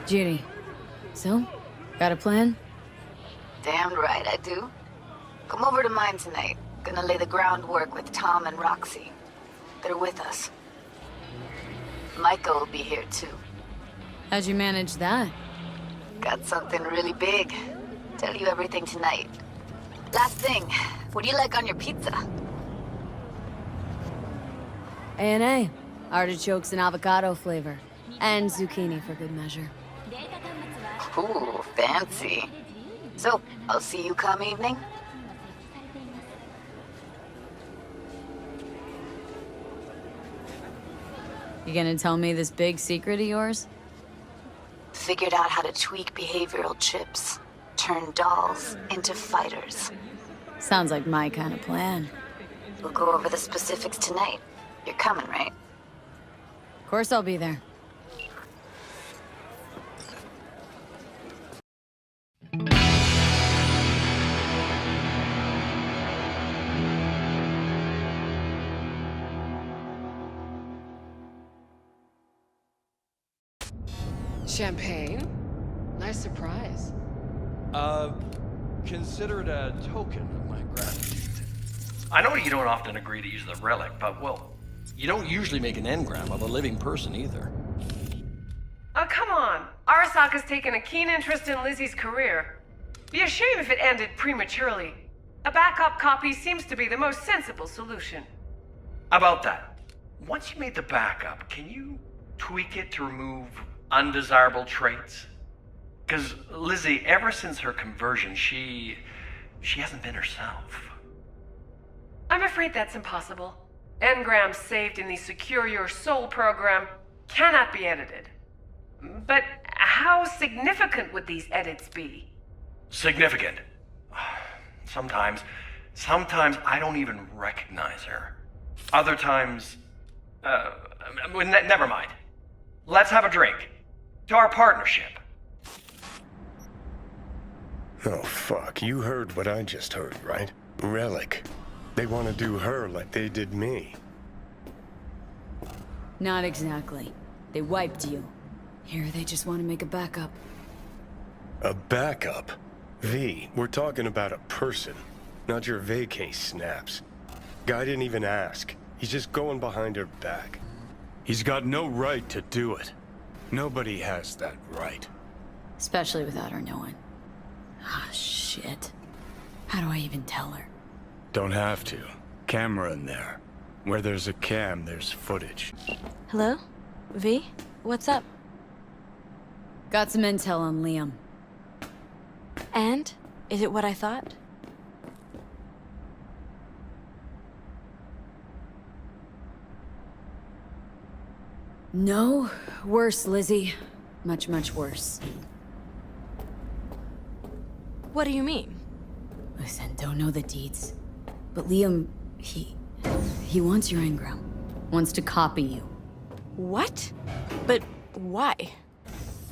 Judy. So, got a plan? Damn right I do. Come over to mine tonight. Gonna lay the groundwork with Tom and Roxy. They're with us. Micah will be here too. How'd you manage that? Got something really big. Tell you everything tonight. Last thing, what do you like on your pizza? A&A. Artichokes and avocado flavor. And zucchini for good measure. Ooh, fancy. So, I'll see you come evening? You gonna tell me this big secret of yours? Figured out how to tweak behavioral chips. Turn dolls into fighters. Sounds like my kind of plan. We'll go over the specifics tonight. You're coming, right? Of course I'll be there. Champagne? Nice surprise. Consider it a token of my gratitude. I know you don't often agree to use the relic, but well, You don't usually make an engram of a living person either. Oh, come on. Arasaka's taken a keen interest in Lizzie's career. Be a shame if it ended prematurely. A backup copy seems to be the most sensible solution. about that. Once you made the backup, can you tweak it to remove undesirable traits? Because Lizzie, ever since her conversion, she hasn't been herself. I'm afraid that's impossible. Engrams saved in the Secure Your Soul program cannot be edited. But how significant would these edits be? Significant. Sometimes I don't even recognize her. Other times, never mind. Let's have a drink. To our partnership. Oh, fuck. You heard what I just heard, right? Relic. They want to do her like they did me. Not exactly. They wiped you. Here, they just want to make a backup. A backup? V, we're talking about a person, not your vacay snaps. Guy didn't even ask. He's just going behind her back. He's got no right to do it. Nobody has that right. Especially without her knowing. Ah, shit. How do I even tell her? Don't have to. Camera in there. Where there's a cam, there's footage. Hello? V? What's up? Got some intel on Liam. And? Is it what I thought? No, worse, Lizzie. Much, much worse. What do you mean? Listen, don't know the deeds. But Liam, he wants your engram. Wants to copy you. What? But why?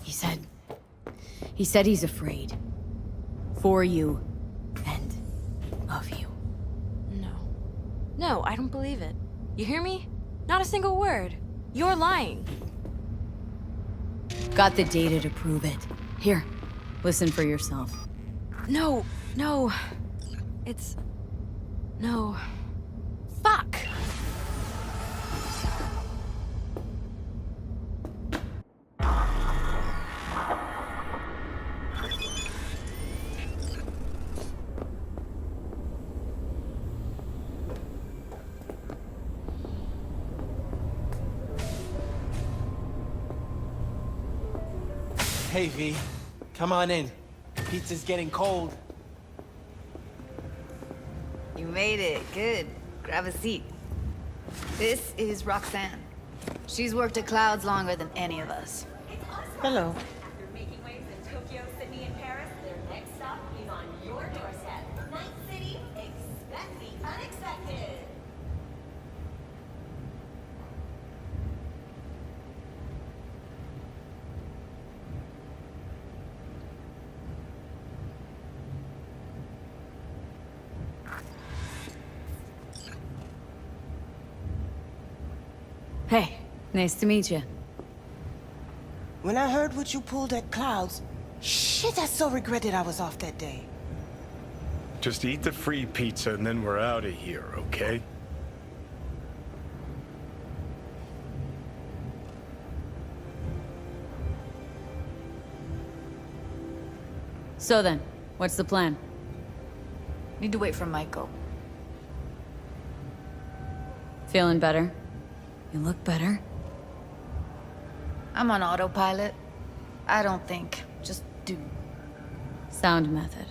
He said he's afraid. For you. And of you. No. No, I don't believe it. You hear me? Not a single word. You're lying. Got the data to prove it. Here, listen for yourself. No. It's... No. Fuck! Hey, V. Come on in. Pizza's getting cold. You made it. Good. Grab a seat. This is Roxanne. She's worked at Clouds longer than any of us. Hello. After making waves in Tokyo, Sydney, and Paris, their next stop is on your doorstep. Night City, expect the unexpected. Hey, nice to meet you. When I heard what you pulled at Clouds, shit, I so regretted I was off that day. Just eat the free pizza and then we're out of here, okay? So then, what's the plan? Need to wait for Michael. Feeling better? You look better. I'm on autopilot. I don't think. Just do. Sound method.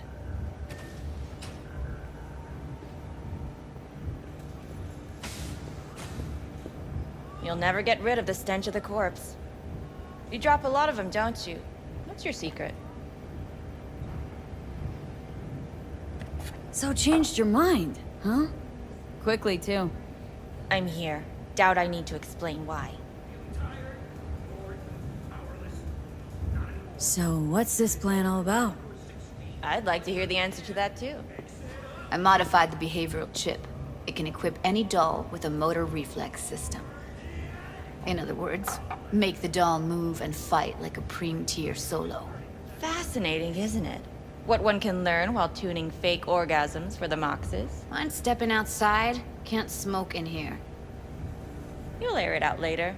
You'll never get rid of the stench of the corpse. You drop a lot of them, don't you? What's your secret? So changed your mind, huh? Quickly, too. I'm here. Doubt I need to explain why. So what's this plan all about? I'd like to hear the answer to that, too. I modified the behavioral chip. It can equip any doll with a motor reflex system. In other words, make the doll move and fight like a Preem-tier solo. Fascinating, isn't it? What one can learn while tuning fake orgasms for the Moxes. Mind stepping outside? Can't smoke in here. You'll air it out later.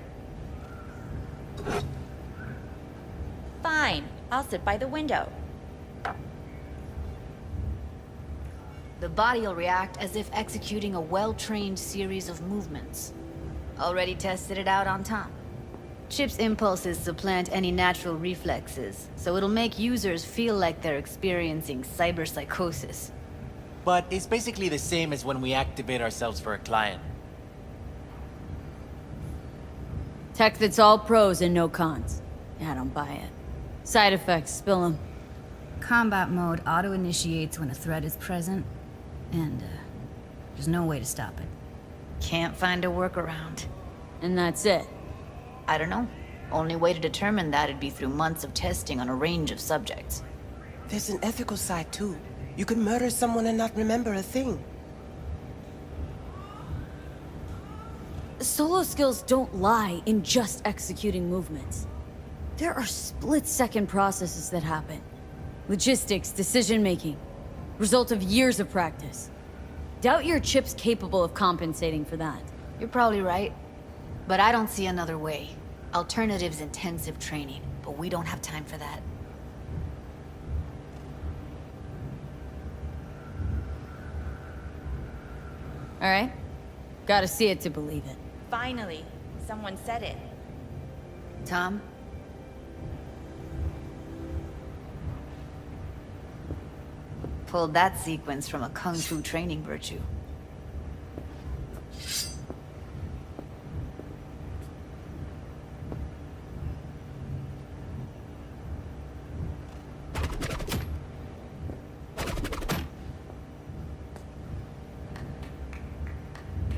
Fine. I'll sit by the window. The body will react as if executing a well-trained series of movements. Already tested it out on Tom. Chip's impulses supplant any natural reflexes, so it'll make users feel like they're experiencing cyberpsychosis. But it's basically the same as when we activate ourselves for a client. Tech that's all pros and no cons. Yeah, I don't buy it. Side effects, spill them. Combat mode auto-initiates when a threat is present, and there's no way to stop it. Can't find a workaround. And that's it. I don't know. Only way to determine that'd be through months of testing on a range of subjects. There's an ethical side, too. You could murder someone and not remember a thing. Solo skills don't lie in just executing movements. There are split-second processes that happen. Logistics, decision-making. Result of years of practice. Doubt your chip's capable of compensating for that. You're probably right. But I don't see another way. Alternative's intensive training, but we don't have time for that. All right? Gotta see it to believe it. Finally, someone said it. Tom? Pulled that sequence from a kung fu training virtue.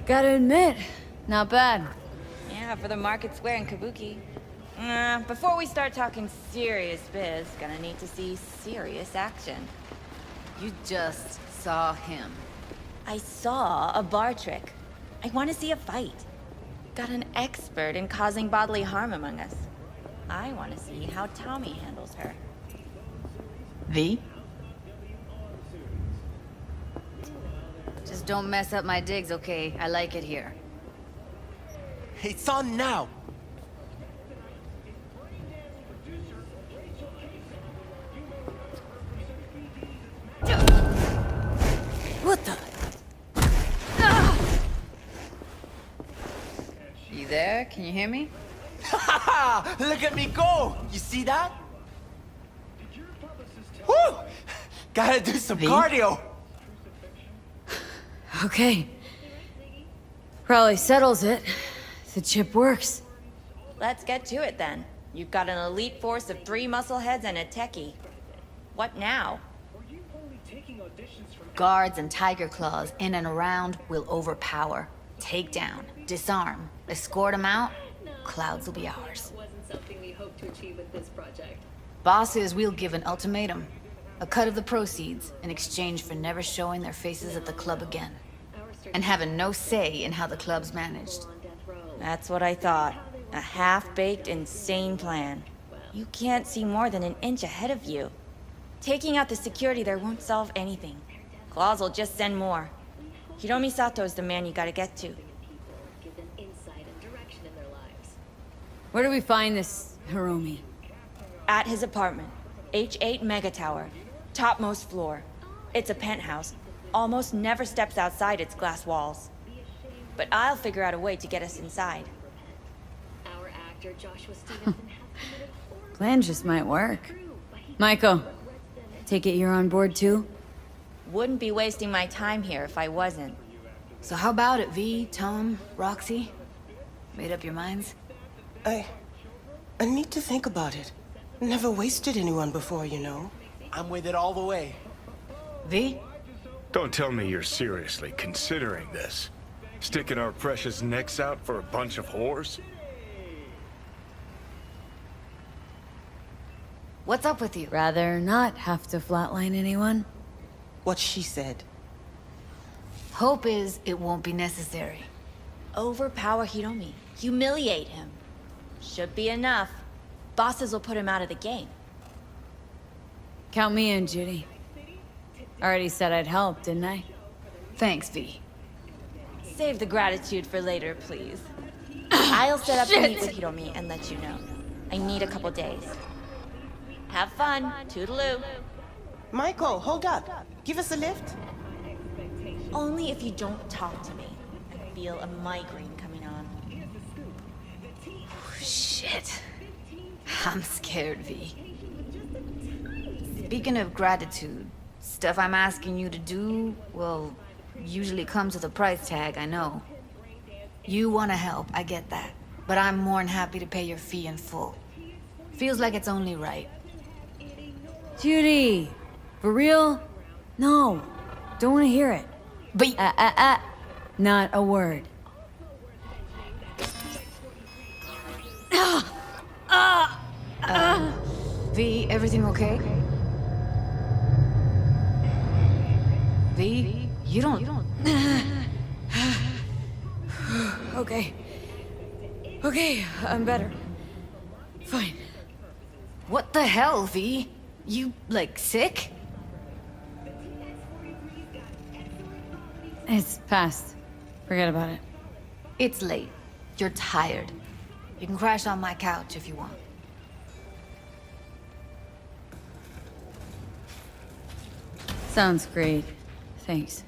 Gotta admit, not bad. Yeah, for the market square in Kabuki. Before we start talking serious biz, gonna need to see serious action. You just saw him. I saw a bar trick. I want to see a fight. Got an expert in causing bodily harm among us. I want to see how Tommy handles her. V? Just don't mess up my digs, okay? I like it here. It's on now! What the? You there? Can you hear me? Look at me go! You see that? Woo! Gotta do some cardio! Okay. Probably settles it. The chip works. Let's get to it then. You've got an elite force of 3 muscleheads and a techie. What now? Guards and tiger claws in and around will overpower. Take down, disarm, escort them out. Clouds will be ours. Wasn't something we hoped to achieve with this project. Bosses, we'll give an ultimatum. A cut of the proceeds in exchange for never showing their faces at the club again. And having no say in how the club's managed. That's what I thought. A half-baked, insane plan. You can't see more than an inch ahead of you. Taking out the security there won't solve anything. Claws will just send more. Hiromi Sato's the man you gotta get to. Where do we find this Hiromi? At his apartment. H8 Mega Tower. Topmost floor. It's a penthouse. Almost never steps outside its glass walls. But I'll figure out a way to get us inside. Plan just might work. Michael, take it you're on board too? Wouldn't be wasting my time here if I wasn't. So how about it, V, Tom, Roxy? Made up your minds? I need to think about it. Never wasted anyone before, you know. I'm with it all the way. V? Don't tell me you're seriously considering this. Sticking our precious necks out for a bunch of whores? What's up with you? Rather not have to flatline anyone? What she said. Hope is it won't be necessary. Overpower Hiromi. Humiliate him. Should be enough. Bosses will put him out of the game. Count me in, Judy. Already said I'd help, didn't I? Thanks, V. Save the gratitude for later, please. I'll set up to meet with Hiromi and let you know. I need a couple days. Have fun. Toodaloo. Michael, hold up. Give us a lift. Only if you don't talk to me. I feel a migraine coming on. Shit. I'm scared, V. Speaking of gratitude, stuff I'm asking you to do, well, usually comes with a price tag, I know. You want to help, I get that. But I'm more than happy to pay your fee in full. Feels like it's only right. Judy! For real? No. Don't want to hear it. But Not a word. V, everything okay? V, you don't... Okay. Okay, I'm better. Fine. What the hell, V? You, like, sick? It's past. Forget about it. It's late. You're tired. You can crash on my couch if you want. Sounds great. Thanks.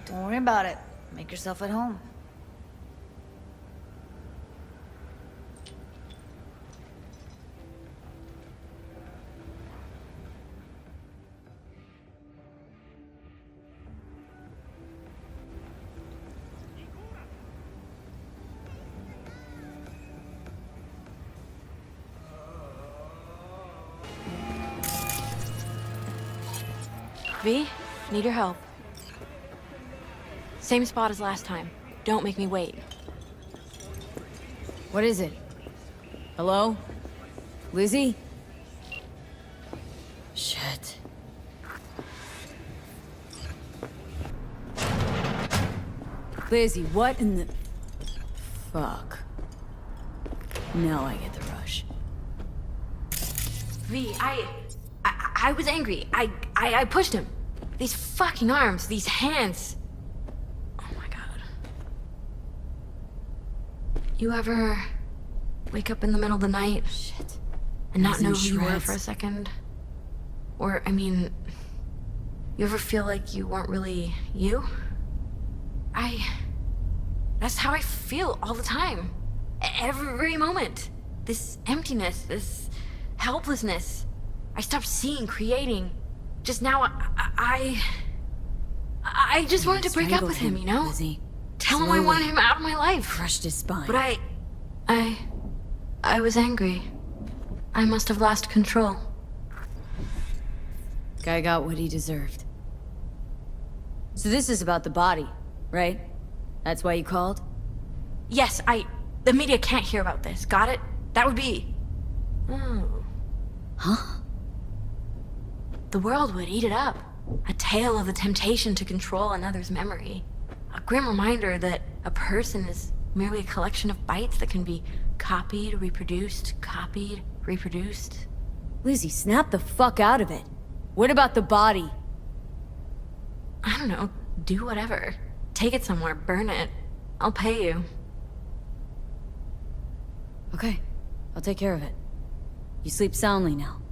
Don't worry about it. Make yourself at home. V, need your help. Same spot as last time. Don't make me wait. What is it? Hello? Lizzie? Shit. Lizzie, what in the... Fuck. Now I get the rush. V, I was angry. I pushed him. These fucking arms, these hands. Oh my god. You ever wake up in the middle of the night? Shit. And not know in who you were shreds. for a second? Or, I mean, you ever feel like you weren't really you? That's how I feel all the time. Every moment. This emptiness, this helplessness. I stopped seeing, creating. Just now, I just wanted to break up with him, you know? Lizzie. Tell him I wanted him out of my life. Crushed his spine. But I was angry. I must have lost control. Guy got what he deserved. So this is about the body, right? That's why you called? Yes, the media can't hear about this. Got it? That would be... Oh. Huh? The world would eat it up. A tale of the temptation to control another's memory. A grim reminder that a person is merely a collection of bytes that can be copied, reproduced. Lizzie, snap the fuck out of it. What about the body? I don't know, do whatever. Take it somewhere, burn it. I'll pay you. Okay, I'll take care of it. You sleep soundly now.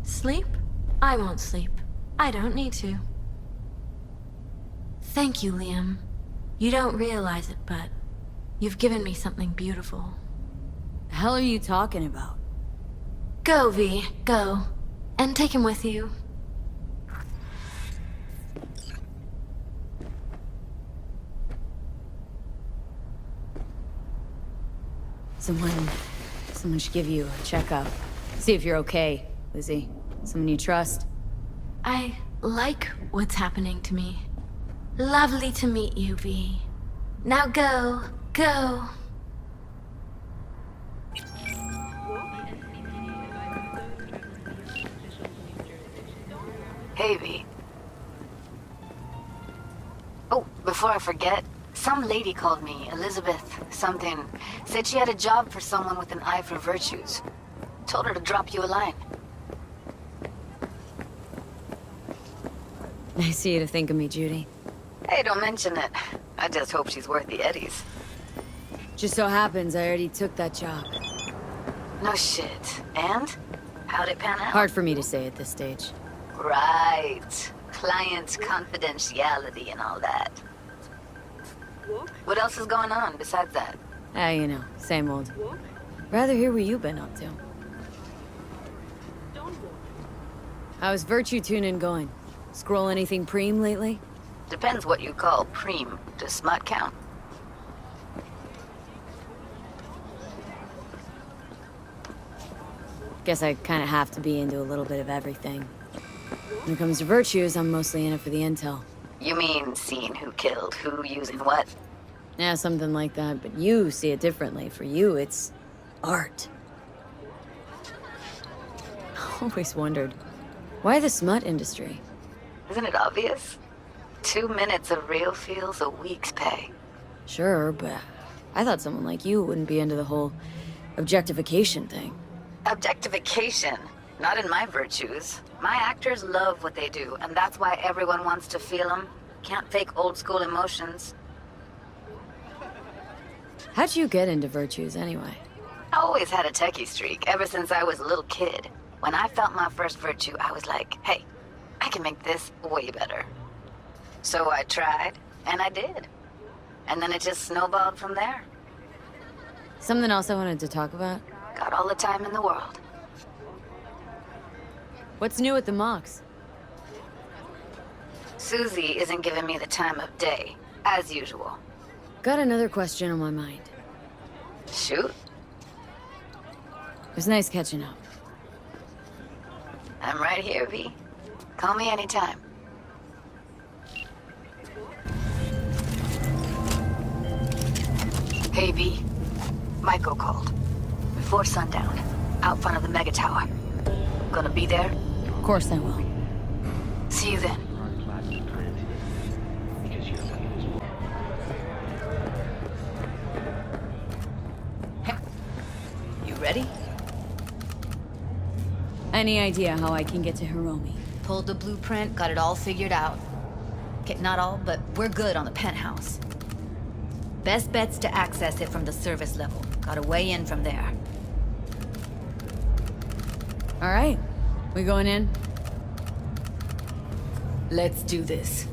Sleep? I won't sleep. I don't need to. Thank you, Liam. You don't realize it, but you've given me something beautiful. The hell are you talking about? Go, V, go. And take him with you. Someone should give you a checkup. See if you're okay, Lizzie. Someone you trust. I like what's happening to me. Lovely to meet you, V. Now go, go. Hey, V. Oh, before I forget, some lady called me, Elizabeth something. Said she had a job for someone with an eye for virtues. Told her to drop you a line. Nice of you to think of me, Judy. Hey, don't mention it. I just hope she's worth the eddies. Just so happens I already took that job. No shit. And? How'd it pan out? Hard for me to say at this stage. Right. Client confidentiality and all that. What else is going on besides that? Ah, you know, same old. Rather hear what you've been up to. How's Virtue tuning going? Scroll anything preem lately? Depends what you call preem. Does smut count? Guess I kinda have to be into a little bit of everything. When it comes to Virtues, I'm mostly in it for the intel. You mean seeing who killed who using what? Yeah, something like that, but you see it differently. For you, it's art. I always wondered, why the smut industry? Isn't it obvious? 2 minutes of real feels a week's pay. Sure, but I thought someone like you wouldn't be into the whole objectification thing. Objectification? Not in my Virtues. My actors love what they do, and that's why everyone wants to feel them. Can't fake old school emotions. How'd you get into Virtues, anyway? I always had a techie streak, ever since I was a little kid. When I felt my first Virtue, I was like, hey, I can make this way better. So I tried, and I did. And then it just snowballed from there. Something else I wanted to talk about? Got all the time in the world. What's new at the Mox? Susie isn't giving me the time of day, as usual. Got another question on my mind. Shoot. It was nice catching up. I'm right here, V. Call me anytime. Hey, V. Michael called. Before sundown. Out front of the Mega Tower. Gonna be there? Of course I will. See you then. You ready? Any idea how I can get to Hiromi? Pulled the blueprint, got it all figured out. Okay, not all, but we're good on the penthouse. Best bet's to access it from the service level. Got a way in from there. All right. We going in? Let's do this.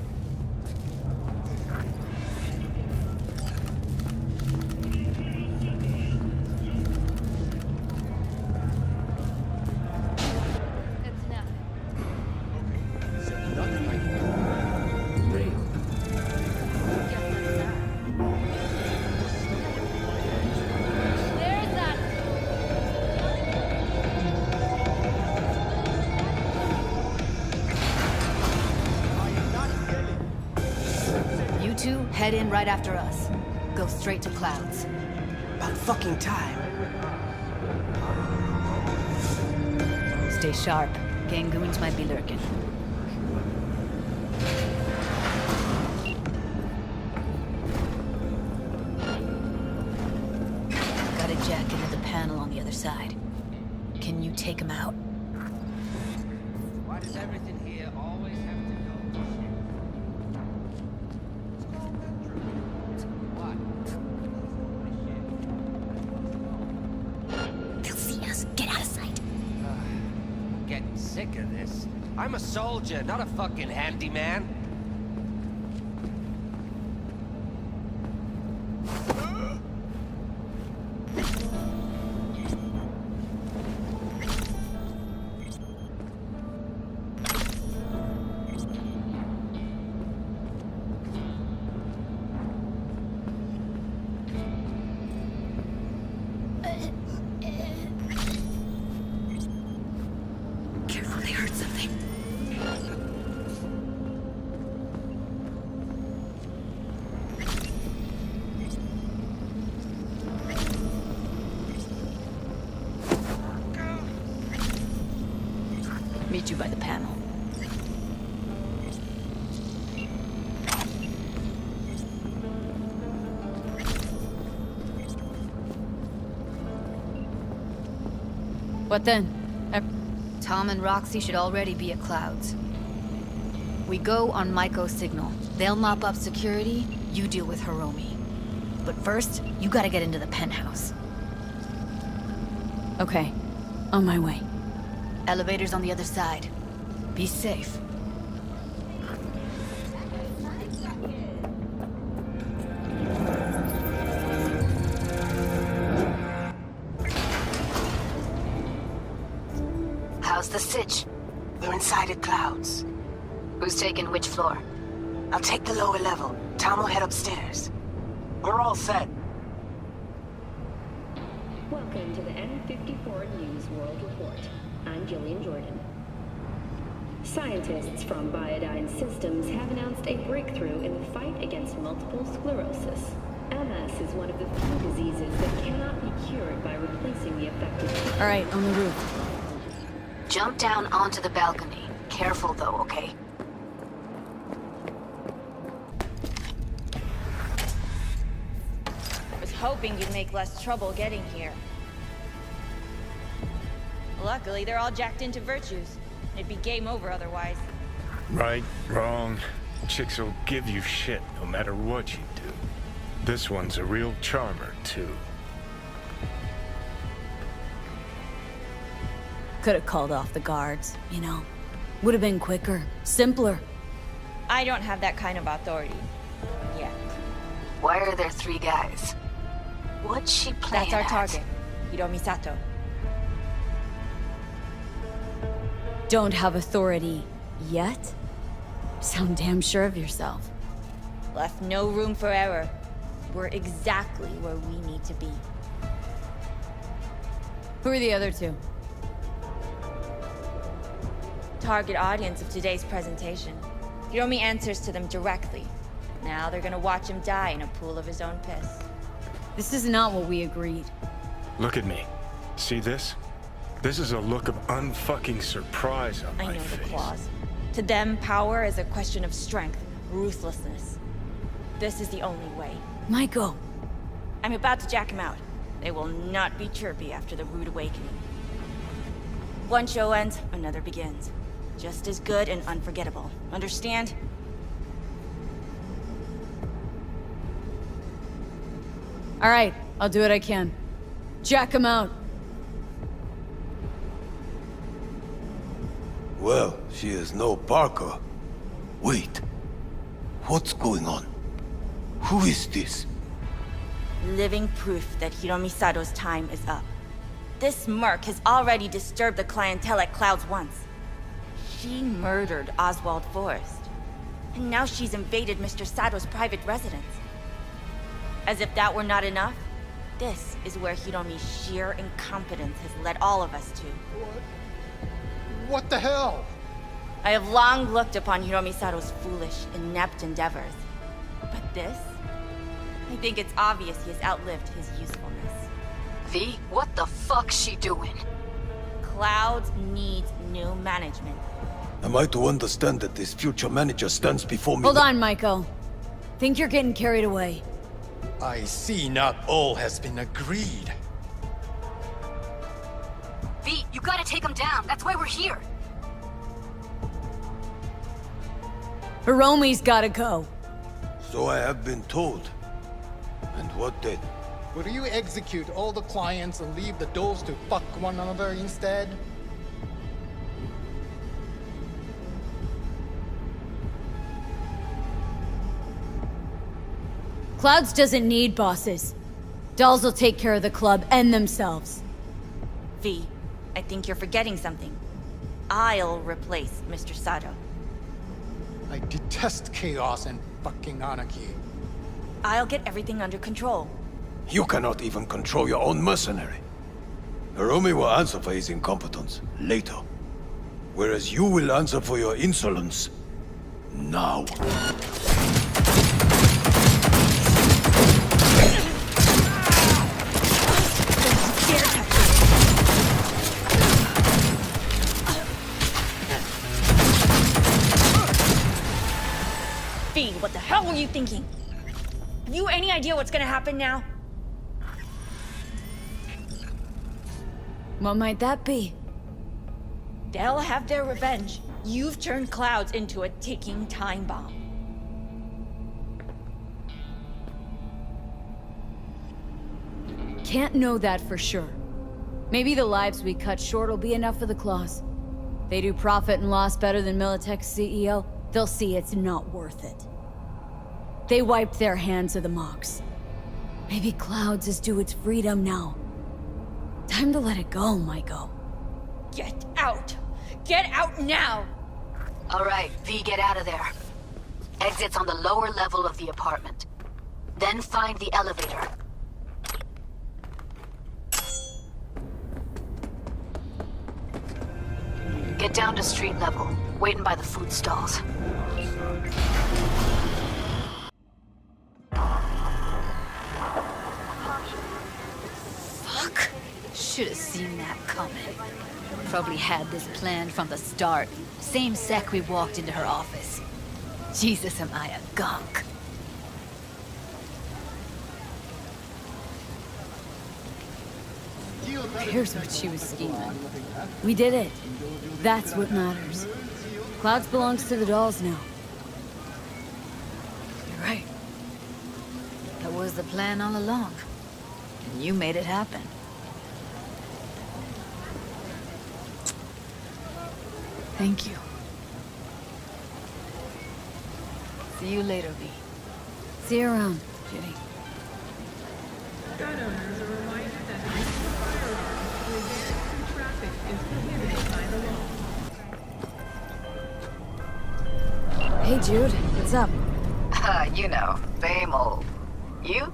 Head in right after us. Go straight to Clouds. About fucking time. Stay sharp. Gang goons might be lurking. gotta jack into the panel on the other side. Can you take him out? Why does everything here always have to go to shit? What? They'll see us. Get out of sight. I'm getting sick of this. I'm a soldier, not a fucking handyman. Careful, they heard something. Meet you by the panel. What then? Tom and Roxy should already be at Clouds. We go on Maiko's signal. They'll mop up security, you deal with Hiromi. But first, you gotta get into the penthouse. Okay, on my way. Elevator's on the other side. Be safe. How's the sitch? We're inside at Clouds. Who's taking which floor? I'll take the lower level. Tom will head upstairs. We're all set. Welcome to the N54 News World Report. I'm Jillian Jordan. Scientists from Biodyne Systems have announced a breakthrough in the fight against multiple sclerosis. MS is one of the few diseases that cannot be cured by replacing the affected tissue. All right, on the roof. Jump down onto the balcony. Careful though, okay? I was hoping you'd make less trouble getting here. Luckily, they're all jacked into virtues. It'd be game over otherwise. Right, wrong. Chicks will give you shit no matter what you do. This one's a real charmer, too. Could have called off the guards, you know. Would have been quicker, simpler. I don't have that kind of authority. Yet. Why are there 3 guys? What's she playing That's our at? target. Hiromi Sato. Don't have authority yet? Sound damn sure of yourself. Left no room for error. We're exactly where we need to be. Who are the other 2? Target audience of today's presentation. Hiromi answers to them directly. Now they're gonna watch him die in a pool of his own piss. This is not what we agreed. Look at me. See this? This is a look of unfucking surprise on I my know face. the clause. To them, power is a question of strength, ruthlessness. This is the only way. Maiko! I'm about to jack him out. They will not be chirpy after the rude awakening. One show ends, another begins. Just as good and unforgettable. Understand? All right, I'll do what I can. Jack him out. Well, she is no Parker. Wait. What's going on? Who is this? Living proof that Hiromi Sato's time is up. This merc has already disturbed the clientele at Clouds once. She murdered Oswald Forrest. And now she's invaded Mr. Sato's private residence. As if that were not enough, this is where Hiromi's sheer incompetence has led all of us to. What the hell? I have long looked upon Hiromi Sato's foolish, inept endeavors. But this? I think it's obvious he has outlived his usefulness. V, what the fuck's she doing? Clouds needs new management. Am I to understand that this future manager stands before me? Hold on, Maiko. Think you're getting carried away. I see not all has been agreed. You gotta take him down. That's why we're here. Hiromi's gotta go. So I have been told. And what then? Will you execute all the clients and leave the doors to fuck one another instead? Clouds doesn't need bosses. Dolls will take care of the club and themselves. V, I think you're forgetting something. I'll replace Mr. Sato. I detest chaos and fucking anarchy. I'll get everything under control. You cannot even control your own mercenary. Hiromi will answer for his incompetence later. Whereas you will answer for your insolence now. V, what the hell were you thinking? Have you any idea what's gonna happen now? What might that be? They'll have their revenge. You've turned Clouds into a ticking time bomb. Can't know that for sure. Maybe the lives we cut short will be enough for the claws. They do profit and loss better than Militech's CEO. They'll see it's not worth it. They wiped their hands of the Mox. Maybe Clouds is due its freedom now. Time to let it go, Maiko. Get out! Get out now! All right, V, get out of there. Exit's on the lower level of the apartment. Then find the elevator. Get down to street level, waiting by the food stalls. Fuck. Should have seen that coming. Probably had this planned from the start. Same sec we walked into her office. Jesus, am I a gunk. Here's what she was scheming. We did it. That's what matters. Clouds belongs to the dolls now. You're right. That was the plan all along. And you made it happen. Thank you. See you later, V. See you around, Judy. Hey, Jude. What's up? You know, same old. You?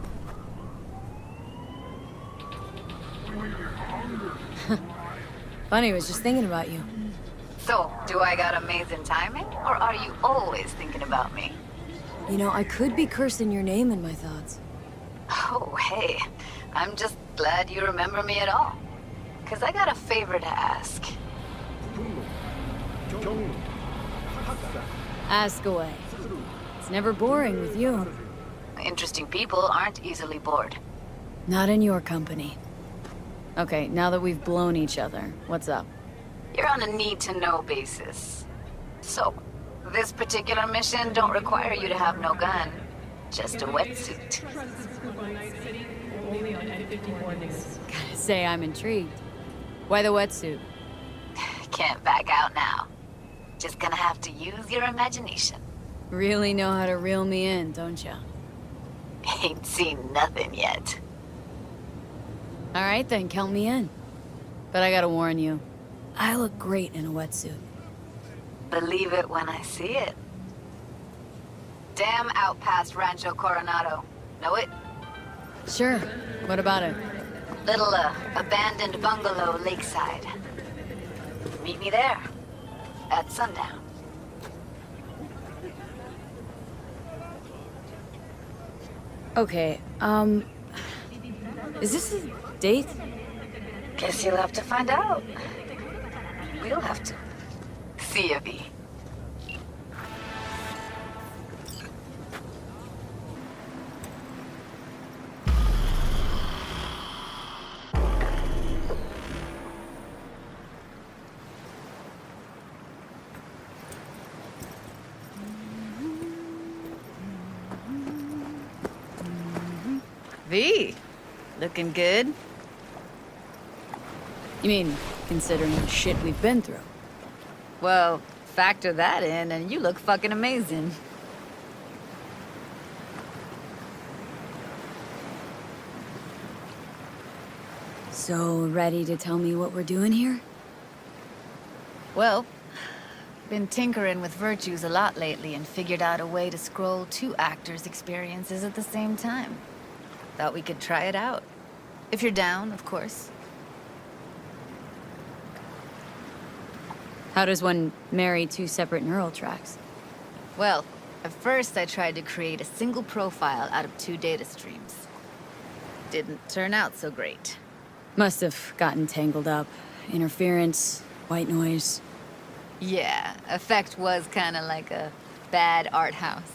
Funny, I was just thinking about you. So, do I got amazing timing? Or are you always thinking about me? You know, I could be cursing your name in my thoughts. Oh, hey. I'm just glad you remember me at all. 'Cause I got a favor to ask. Ask away. It's never boring with you. Interesting people aren't easily bored. Not in your company. Okay, now that we've blown each other, what's up? You're on a need-to-know basis. So, this particular mission don't require you to have no gun. Just a wetsuit. Gotta say, I'm intrigued. Why the wetsuit? Can't back out now. Just gonna have to use your imagination. Really know how to reel me in, don't ya? Ain't seen nothing yet. Alright then, count me in. But I gotta warn you, I look great in a wetsuit. Believe it when I see it. Dam out past Rancho Coronado. Know it? Sure. What about it? Little, abandoned bungalow lakeside. Meet me there. At sundown. Okay, is this a date? Guess you'll have to find out. We'll have to. See ya, V. V, looking good. You mean, considering the shit we've been through? Well, factor that in and you look fucking amazing. So, ready to tell me what we're doing here? Well, been tinkering with virtues a lot lately and figured out a way to scroll 2 actors' experiences at the same time. Thought we could try it out. If you're down, of course. How does one marry 2 separate neural tracks? Well, at first I tried to create a single profile out of 2 data streams. Didn't turn out so great. Must have gotten tangled up. Interference, white noise. Yeah, effect was kinda like a bad art house.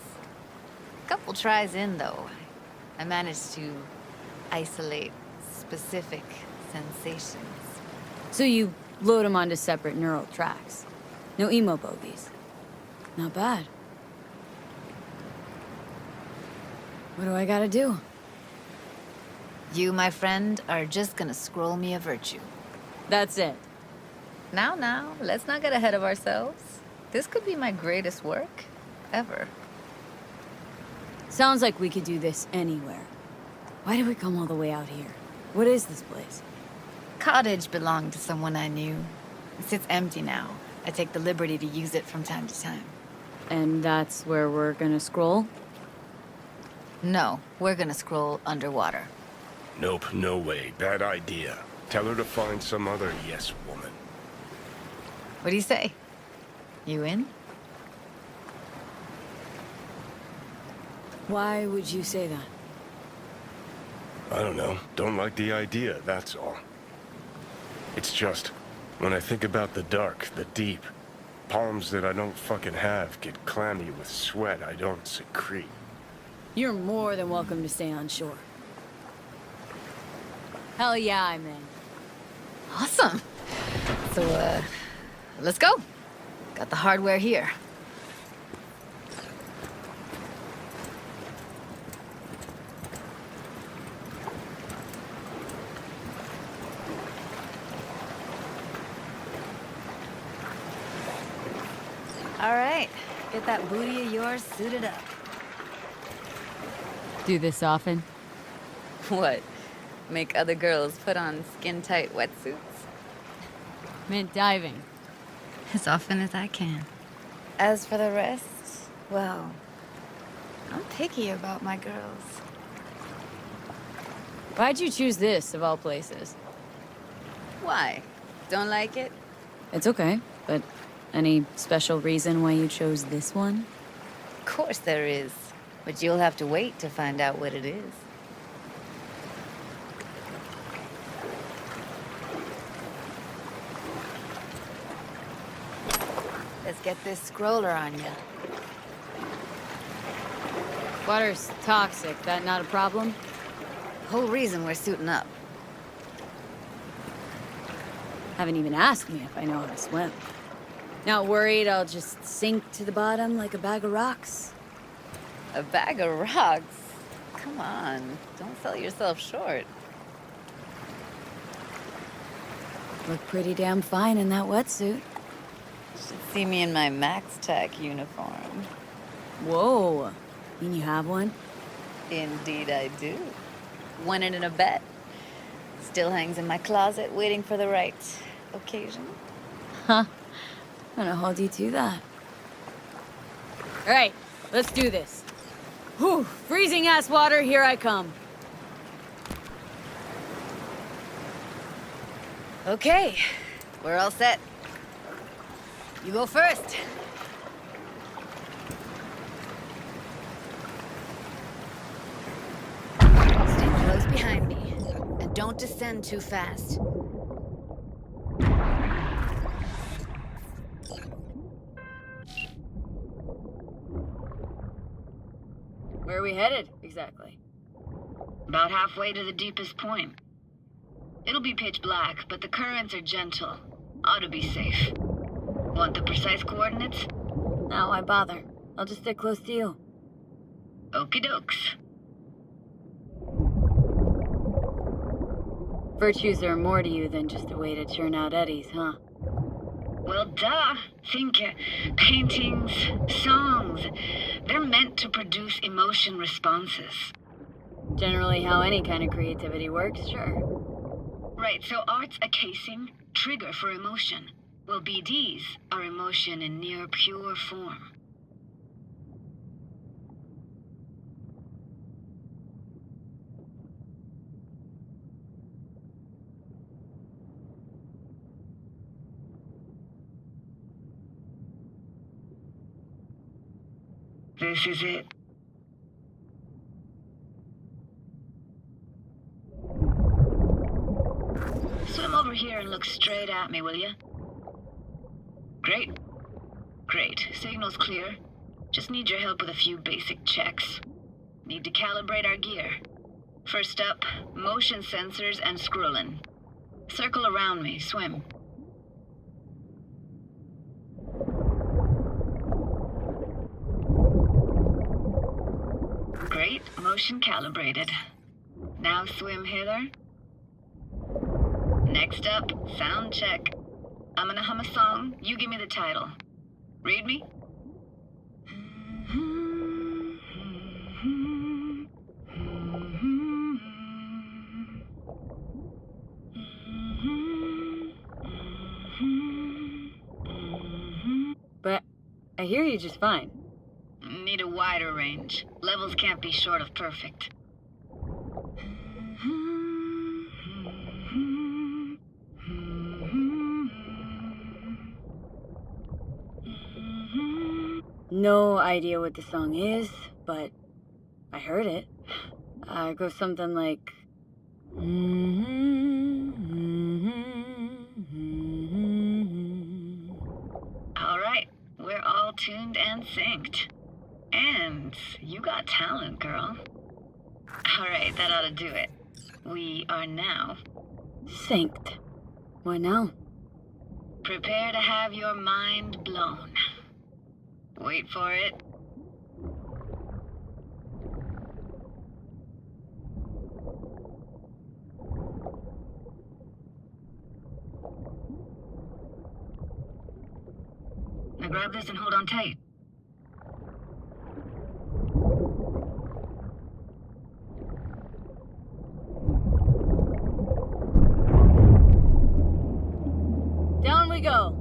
Couple tries in, though, I managed to isolate specific sensations. So you load them onto separate neural tracks. No emo bogies. Not bad. What do I gotta do? You, my friend, are just gonna scroll me a virtue. That's it. Now, let's not get ahead of ourselves. This could be my greatest work ever. Sounds like we could do this anywhere. Why did we come all the way out here? What is this place? Cottage belonged to someone I knew. It sits empty now. I take the liberty to use it from time to time. And that's where we're gonna scroll? No, we're gonna scroll underwater. Nope, no way. Bad idea. Tell her to find some other yes woman. What do you say? You in? Why would you say that? I don't know. Don't like the idea, that's all. It's just, when I think about the dark, the deep, palms that I don't fucking have get clammy with sweat I don't secrete. You're more than welcome to stay on shore. Hell yeah, I'm in. Awesome. So, let's go. Got the hardware here. All right, get that booty of yours suited up. Do this often? What? Make other girls put on skin-tight wetsuits? Meant diving. As often as I can. As for the rest, well, I'm picky about my girls. Why'd you choose this, of all places? Why? Don't like it? It's okay, but any special reason why you chose this one? Of course there is, but you'll have to wait to find out what it is. Let's get this scroller on ya. Water's toxic, that not a problem? Whole reason we're suiting up. Haven't even asked me if I know how to swim. Not worried I'll just sink to the bottom like a bag of rocks? A bag of rocks? Come on, don't sell yourself short. Look pretty damn fine in that wetsuit. Should see me in my Max Tech uniform. Whoa. Mean you have one? Indeed I do. Won it in a bet. Still hangs in my closet waiting for the right occasion. Huh. I'm gonna hold you to that. Alright, let's do this. Whew, freezing ass water, here I come. Okay, we're all set. You go first. Stay close behind me, and don't descend too fast. Where are we headed, exactly? About halfway to the deepest point. It'll be pitch black, but the currents are gentle. Ought to be safe. Want the precise coordinates? No, why bother? I'll just stick close to you. Okie dokes. Virtues are more to you than just a way to churn out eddies, huh? Well, duh. Think paintings, songs. They're meant to produce emotion responses. Generally how any kind of creativity works, sure. Right, so art's a casing, trigger for emotion. Well, BDs are emotion in near pure form. This is it. Swim over here and look straight at me, will you? Great. Great. Signal's clear. Just need your help with a few basic checks. Need to calibrate our gear. First up, motion sensors and scrolling. Circle around me. Swim. Great. Motion calibrated. Now swim hither. Next up, sound check. I'm gonna hum a song. You give me the title. Read me? But I hear you just fine. Need a wider range. Levels can't be short of perfect. No idea what the song is, but I heard it. It goes something like... All right, we're all tuned and synced. And you got talent, girl. All right, that ought to do it. We are now... synced. What now? Prepare to have your mind blown. Wait for it. Now grab this and hold on tight. Down we go.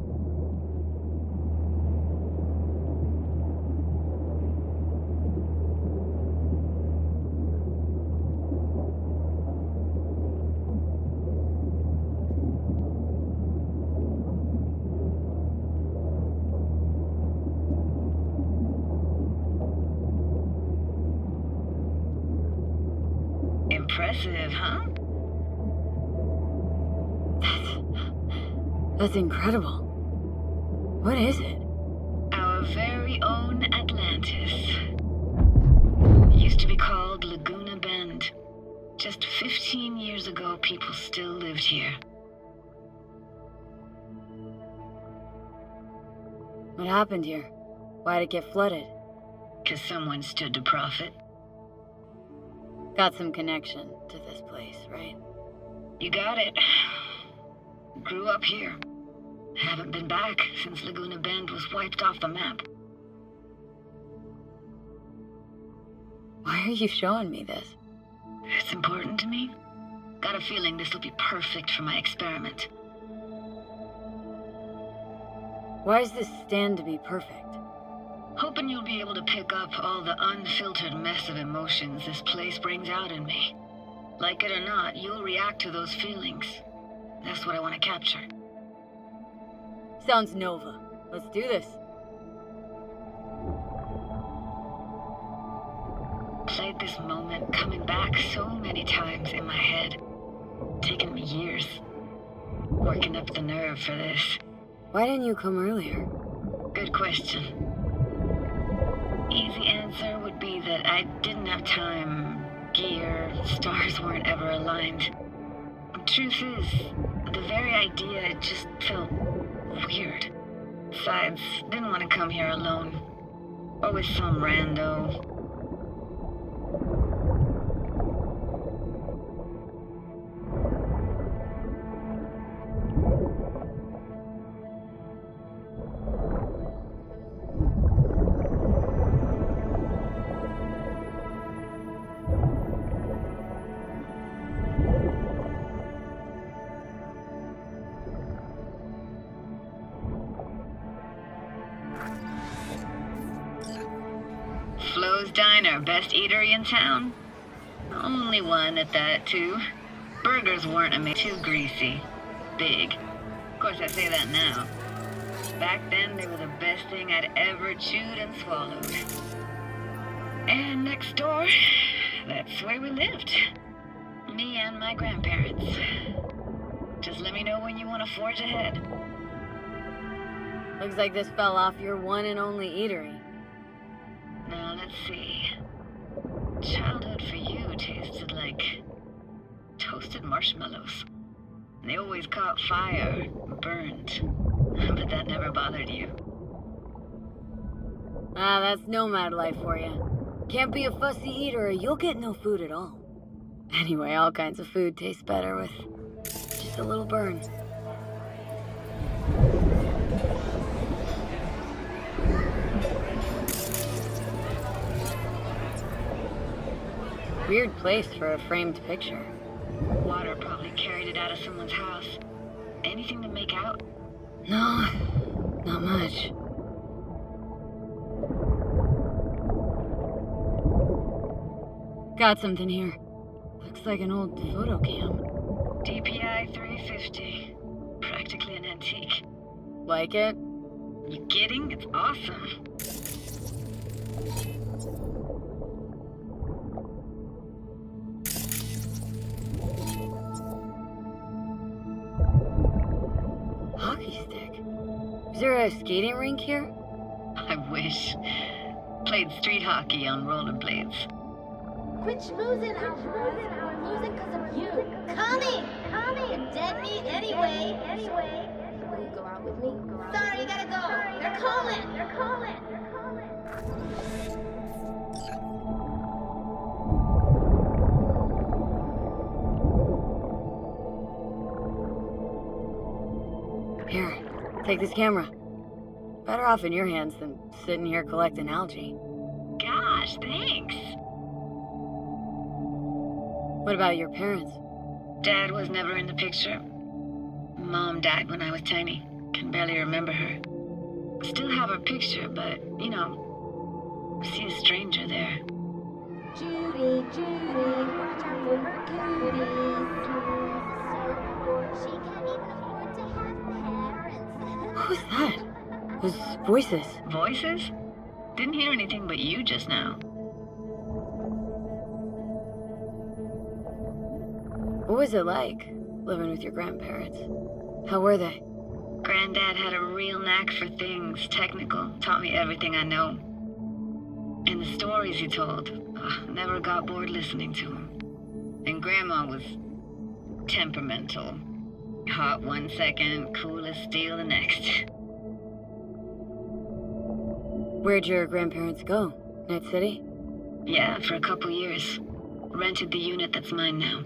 Impressive, huh? That's incredible. What is it? Our very own Atlantis. Used to be called Laguna Bend. Just 15 years ago, people still lived here. What happened here? Why'd it get flooded? 'Cause someone stood to profit. Got some connection to this place, right? You got it. Grew up here. Haven't been back since Laguna Bend was wiped off the map. Why are you showing me this? It's important to me. Got a feeling this will be perfect for my experiment. Why does this stand to be perfect? Hoping you'll be able to pick up all the unfiltered mess of emotions this place brings out in me. Like it or not, you'll react to those feelings. That's what I want to capture. Sounds Nova. Let's do this. Played this moment coming back so many times in my head. Taken me years. Working up the nerve for this. Why didn't you come earlier? Good question. Easy answer would be that I didn't have time. Gear, stars weren't ever aligned. Truth is, the very idea, it just felt weird. Besides, didn't want to come here alone. Or with some rando. Joe's Diner, best eatery in town? Only one at that, too. Burgers weren't too greasy. Big. Of course, I say that now. Back then, they were the best thing I'd ever chewed and swallowed. And next door, that's where we lived. Me and my grandparents. Just let me know when you want to forge ahead. Looks like this fell off your one and only eatery. Now, let's see. Childhood for you tasted like toasted marshmallows. They always caught fire, burned. But that never bothered you. Ah, that's nomad life for you. Can't be a fussy eater or you'll get no food at all. Anyway, all kinds of food taste better with just a little burn. Weird place for a framed picture. Water probably carried it out of someone's house. Anything to make out? No, not much. Got something here. Looks like an old photo cam. DPI 350. Practically an antique. Like it? You kidding? It's awesome. Hockey stick? Is there a skating rink here? I wish. Played street hockey on rollerblades. Quit schmoozing, Alvarez. We're losing because of you. Coming! You're dead meat anyway. Will you go out with me? Sorry, you gotta go. They're calling. Here, take this camera. Better off in your hands than sitting here collecting algae. Gosh, thanks. What about your parents? Dad was never in the picture. Mom died when I was tiny. Can barely remember her. Still have her picture, but, you know, see a stranger there. Judy, watch out for her cuties. She can't even afford to have parents. Who's that? Those voices. Voices? Didn't hear anything but you just now. What was it like, living with your grandparents? How were they? Granddad had a real knack for things technical. Taught me everything I know. And the stories he told, never got bored listening to them. And Grandma was temperamental. Hot 1 second, cool as steel the next. Where'd your grandparents go? Night City? Yeah, for a couple years. Rented the unit that's mine now.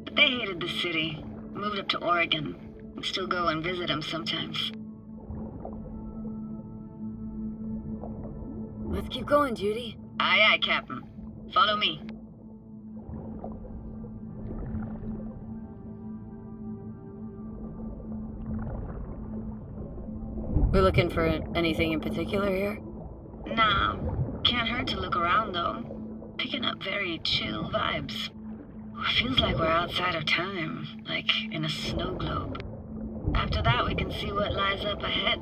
But they hated the city. Moved up to Oregon. And still go and visit them sometimes. Let's keep going, Judy. Aye, aye, Captain. Follow me. We're looking for anything in particular here? Nah, can't hurt to look around though. Picking up very chill vibes. Feels like we're outside of time, like in a snow globe. After that, we can see what lies up ahead.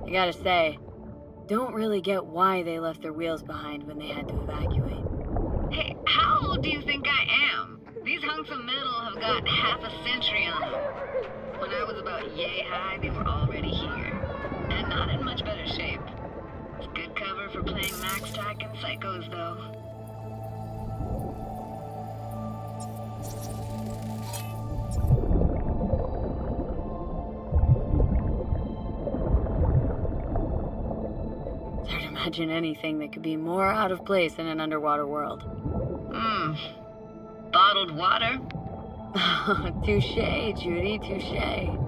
I gotta say, don't really get why they left their wheels behind when they had to evacuate. Hey, how old do you think I am? These hunks of metal have got half a century on them. When I was about yay high, they were already here. And not in much better shape. It's good cover for playing Max Tack and Psychos, though. Imagine anything that could be more out of place in an underwater world. bottled water. Touche, Judy, touche.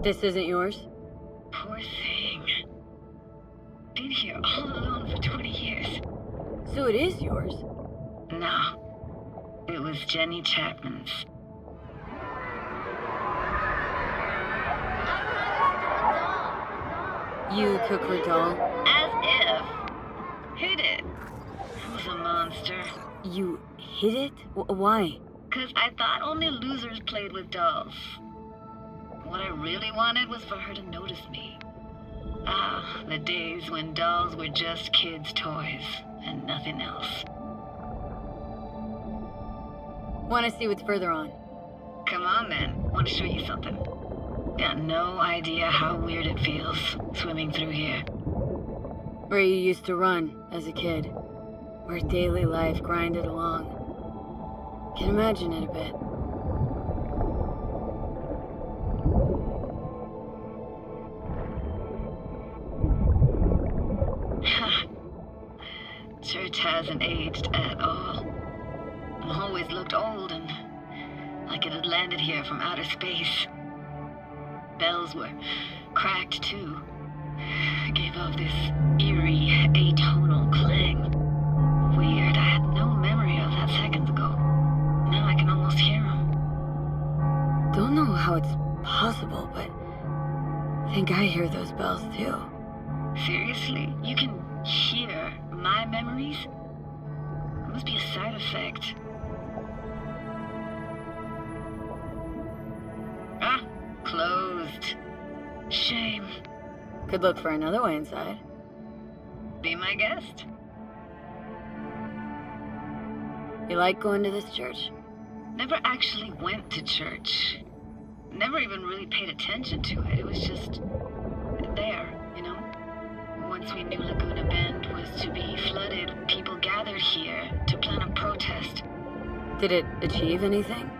This isn't yours? Poor thing. Been here all alone for 20 years. So it is yours? No. It was Jenny Chapman's. You cook her doll? As if. Hid it. Who's a monster? You hid it? Why? 'Cause I thought only losers played with dolls. What I really wanted was for her to notice me. Ah, the days when dolls were just kids' toys and nothing else. Want to see what's further on? Come on then, want to show you something. Got no idea how weird it feels swimming through here. Where you used to run as a kid. Where daily life grinded along. Can imagine it a bit. Church hasn't aged at all. Always looked old and like it had landed here from outer space. Bells were cracked too. Gave off this eerie, atonal clang. Weird, I had no memory of that seconds ago. Now I can almost hear them. Don't know how it's possible, but I think I hear those bells too. Seriously? You can hear my memories? It must be a side effect. Ah, closed. Shame. Could look for another way inside. Be my guest. You like going to this church? Never actually went to church. Never even really paid attention to it. It was just there, you know? Once we knew Laguna Bend was to be flooded, people gathered here to plan a protest. Did it achieve anything?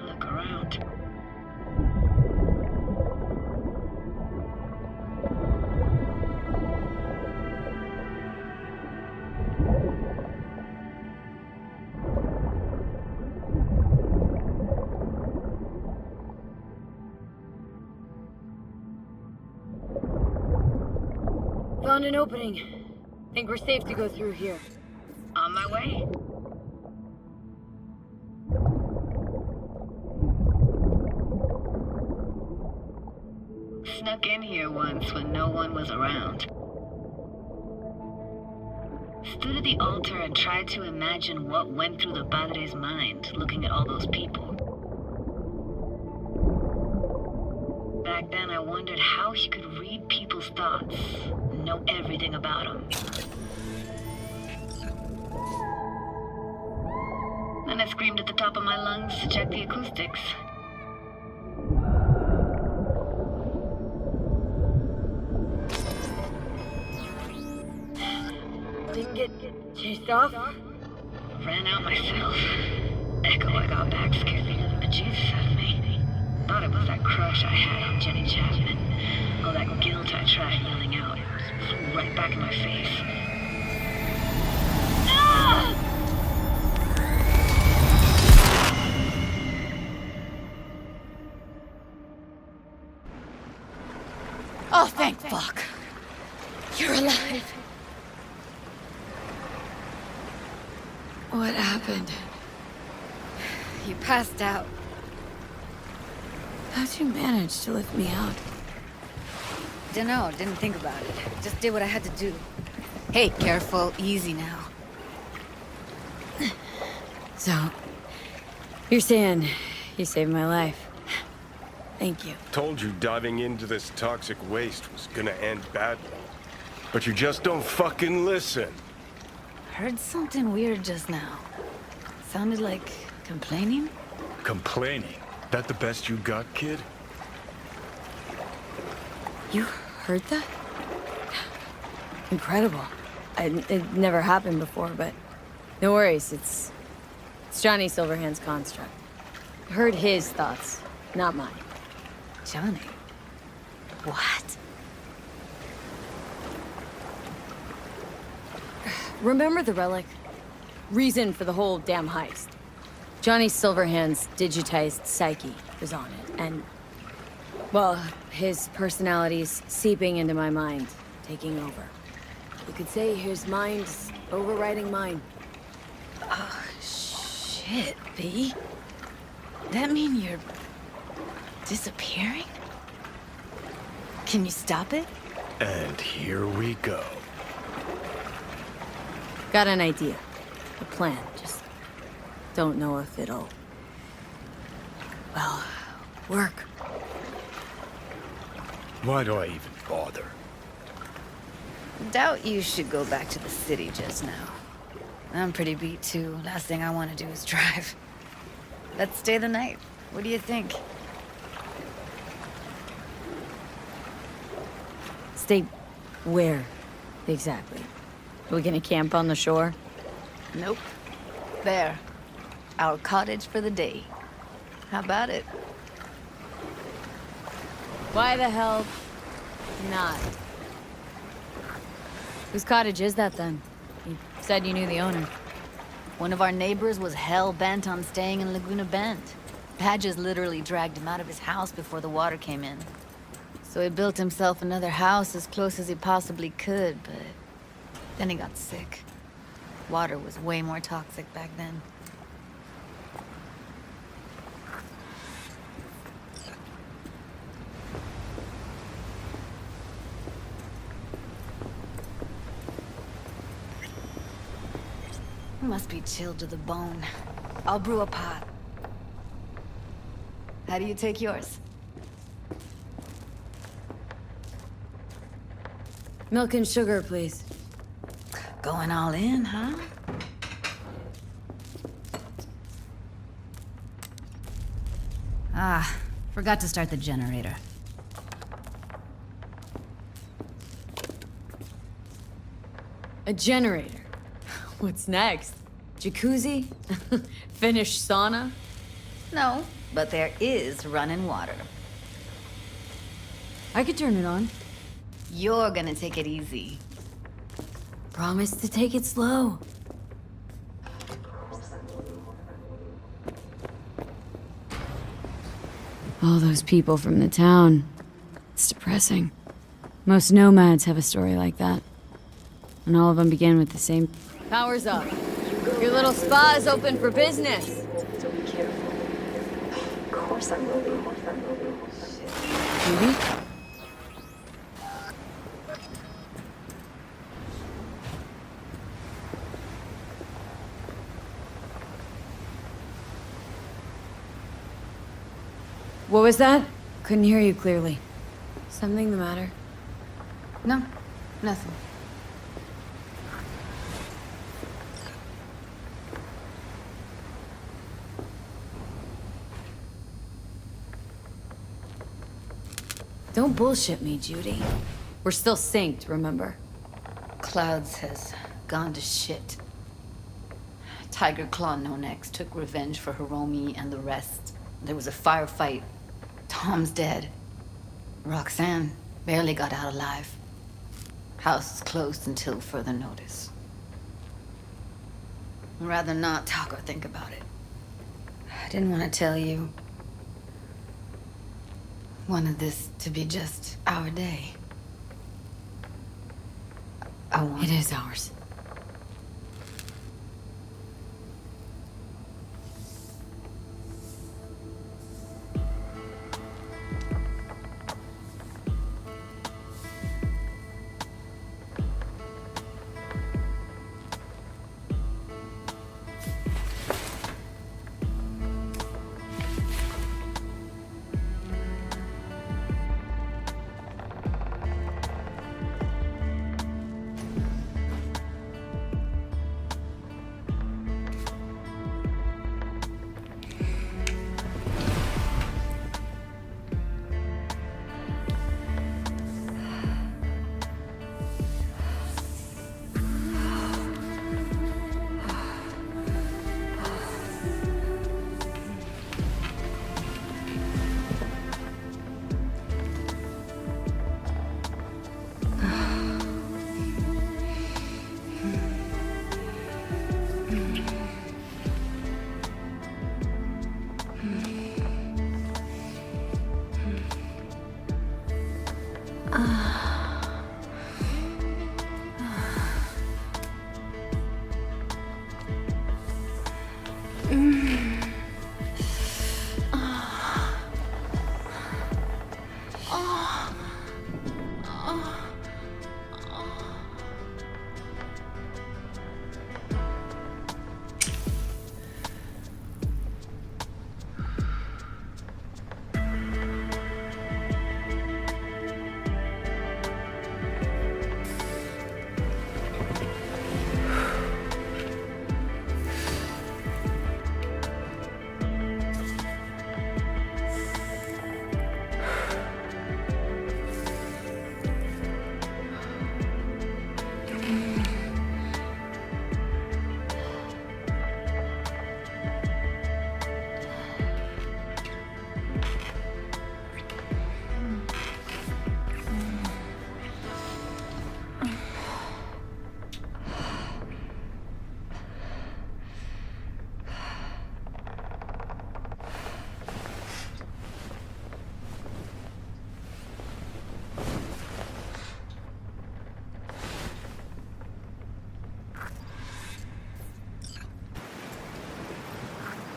Look around. Found an opening. Think we're safe to go through here. On my way. Snuck in here once when no one was around. Stood at the altar and tried to imagine what went through the Padre's mind looking at all those people. Back then I wondered how he could read people's thoughts, know everything about them. Then I screamed at the top of my lungs to check the acoustics. Didn't get chased off? Ran out myself. Echo I got back scared the bejesus out of me. Thought it was that crush I had on Jenny Chapman. All that guilt I tried yelling out. Flew right back in my face. Ah! Oh, thank fuck. You're alive. What happened? You passed out. How'd you manage to lift me out? Dunno, didn't think about it. Just did what I had to do. Hey, careful, easy now. So, you're saying you saved my life. Thank you. Told you diving into this toxic waste was gonna end badly. But you just don't fucking listen. Heard something weird just now. Sounded like complaining? Complaining? That the best you got, kid? You heard that? Incredible. It never happened before, but No worries, it's Johnny Silverhand's construct. Heard his thoughts, not mine. Johnny? What? Remember the relic? Reason for the whole damn heist. Johnny Silverhand's digitized psyche was on it, and... well, his personality's seeping into my mind, taking over. You could say his mind's overriding mine. Oh, shit, B. That mean you're... disappearing? Can you stop it? And here we go. Got an idea. A plan, just don't know if it'll... well, work. Why do I even bother? Doubt you should go back to the city just now. I'm pretty beat too. Last thing I want to do is drive. Let's stay the night. What do you think? Stay where, exactly? Are we gonna camp on the shore? Nope. There. Our cottage for the day. How about it? Why the hell not? Whose cottage is that then? You said you knew the owner. One of our neighbors was hell-bent on staying in Laguna Bend. Badges literally dragged him out of his house before the water came in. So he built himself another house as close as he possibly could, but then he got sick. Water was way more toxic back then. Must be chilled to the bone. I'll brew a pot. How do you take yours? Milk and sugar, please. Going all in, huh? Ah, forgot to start the generator. A generator? What's next? Jacuzzi? Finnish sauna? No, but there is running water. I could turn it on. You're gonna take it easy. Promise to take it slow. All those people from the town. It's depressing. Most nomads have a story like that. And all of them begin with the same... Power's up. Your little spa is open for business. So be careful. Of course I will be. Judy? What was that? Couldn't hear you clearly. Something the matter? No, nothing. Don't bullshit me, Judy. We're still synced, remember? Clouds has gone to shit. Tiger Claw No Next took revenge for Hiromi and the rest. There was a firefight. Tom's dead. Roxanne barely got out alive. House is closed until further notice. I'd rather not talk or think about it. I didn't want to tell you. Wanted this to be just our day. I want... It is ours.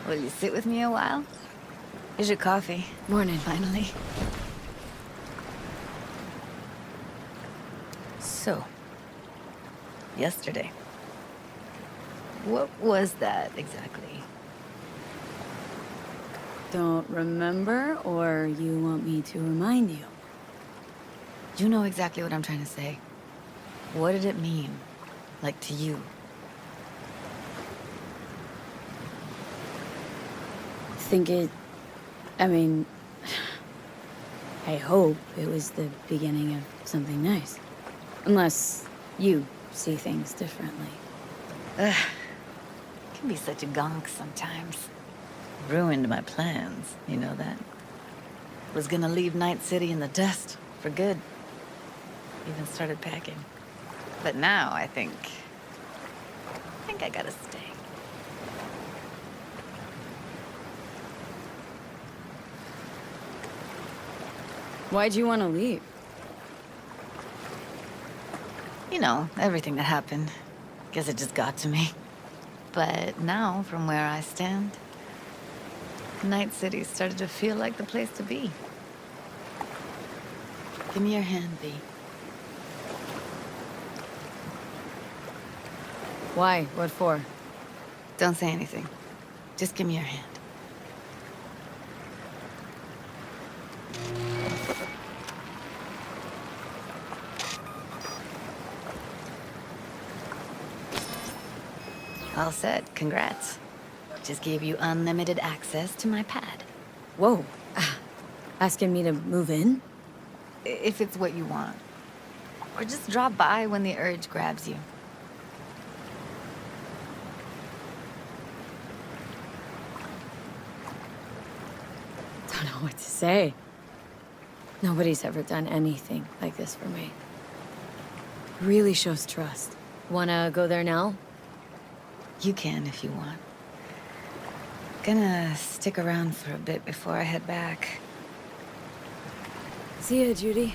Will you sit with me a while? Here's your coffee. Morning. Finally. So, yesterday. What was that exactly? Don't remember, or you want me to remind you? You know exactly what I'm trying to say. What did it mean? Like, to you? I mean, I hope it was the beginning of something nice. Unless you see things differently. Ugh. Can be such a gonk sometimes. Ruined my plans, you know that? Was gonna leave Night City in the dust for good. Even started packing. But now I think I gotta stay. Why'd you want to leave? You know, everything that happened. Guess it just got to me. But now, from where I stand, Night City started to feel like the place to be. Give me your hand, V. Why? What for? Don't say anything. Just give me your hand. All set. Congrats. Just gave you unlimited access to my pad. Whoa. Asking me to move in? If it's what you want. Or just drop by when the urge grabs you. Don't know what to say. Nobody's ever done anything like this for me. Really shows trust. Wanna go there now? You can if you want. Gonna stick around for a bit before I head back. See ya, Judy.